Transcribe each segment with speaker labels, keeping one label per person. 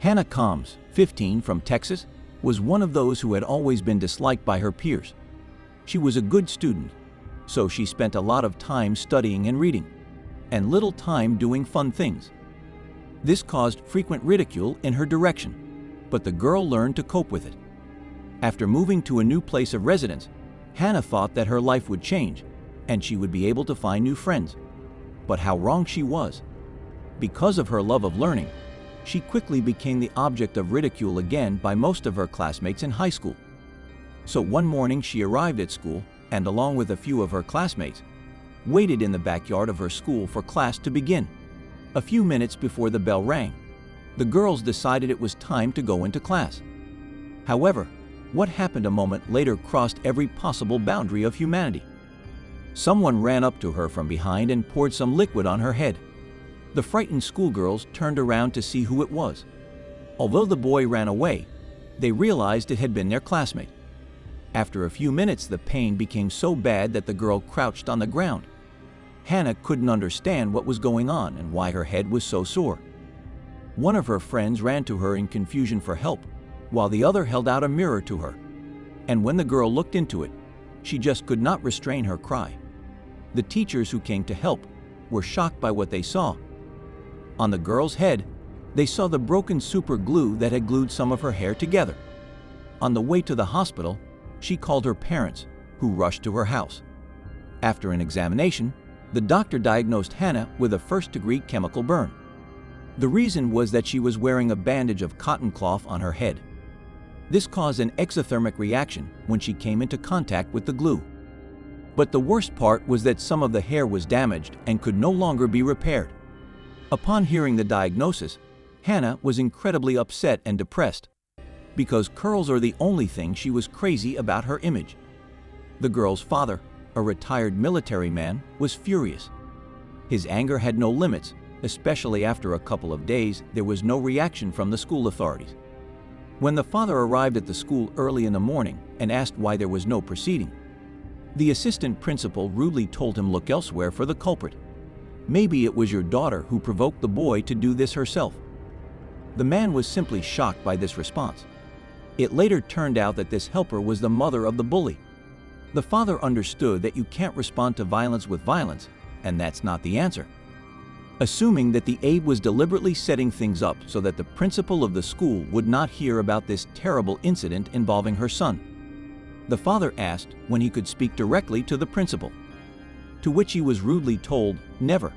Speaker 1: Hannah Combs, 15, from Texas, was one of those who had always been disliked by her peers. She was a good student, so she spent a lot of time studying and reading, and little time doing fun things. This caused frequent ridicule in her direction, but the girl learned to cope with it. After moving to a new place of residence, Hannah thought that her life would change, and she would be able to find new friends. But how wrong she was. Because of her love of learning, she quickly became the object of ridicule again by most of her classmates in high school. So one morning she arrived at school and, along with a few of her classmates, waited in the backyard of her school for class to begin. A few minutes before the bell rang, the girls decided it was time to go into class. However, what happened a moment later crossed every possible boundary of humanity. Someone ran up to her from behind and poured some liquid on her head. The frightened schoolgirls turned around to see who it was. Although the boy ran away, they realized it had been their classmate. After a few minutes, the pain became so bad that the girl crouched on the ground. Hannah couldn't understand what was going on and why her head was so sore. One of her friends ran to her in confusion for help, while the other held out a mirror to her. And when the girl looked into it, she just could not restrain her cry. The teachers who came to help were shocked by what they saw. On the girl's head, they saw the broken super glue that had glued some of her hair together. On the way to the hospital, she called her parents, who rushed to her house. After an examination, the doctor diagnosed Hannah with a first-degree chemical burn. The reason was that she was wearing a bandage of cotton cloth on her head. This caused an exothermic reaction when she came into contact with the glue. But the worst part was that some of the hair was damaged and could no longer be repaired. Upon hearing the diagnosis, Hannah was incredibly upset and depressed, because curls are the only thing she was crazy about her image. The girl's father, a retired military man, was furious. His anger had no limits, especially after a couple of days there was no reaction from the school authorities. When the father arrived at the school early in the morning and asked why there was no proceeding, the assistant principal rudely told him look elsewhere for the culprit. Maybe it was your daughter who provoked the boy to do this herself. The man was simply shocked by this response. It later turned out that this helper was the mother of the bully. The father understood that you can't respond to violence with violence, and that's not the answer. Assuming that the aide was deliberately setting things up so that the principal of the school would not hear about this terrible incident involving her son, the father asked when he could speak directly to the principal, to which he was rudely told, never.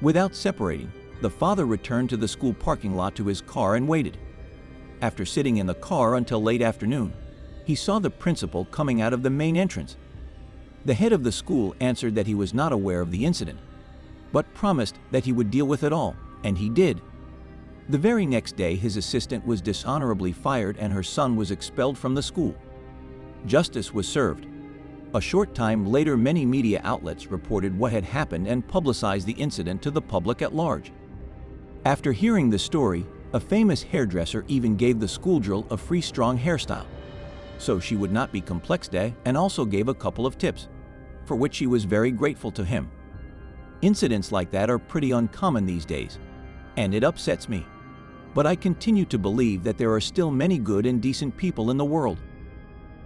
Speaker 1: Without separating, the father returned to the school parking lot to his car and waited. After sitting in the car until late afternoon, he saw the principal coming out of the main entrance. The head of the school answered that he was not aware of the incident, but promised that he would deal with it all, and he did. The very next day, his assistant was dishonorably fired and her son was expelled from the school. Justice was served. A short time later, many media outlets reported what had happened and publicized the incident to the public at large. After hearing the story, a famous hairdresser even gave the schoolgirl a free strong hairstyle, so she would not be complexed, and also gave a couple of tips, for which she was very grateful to him. Incidents like that are pretty uncommon these days, and it upsets me. But I continue to believe that there are still many good and decent people in the world.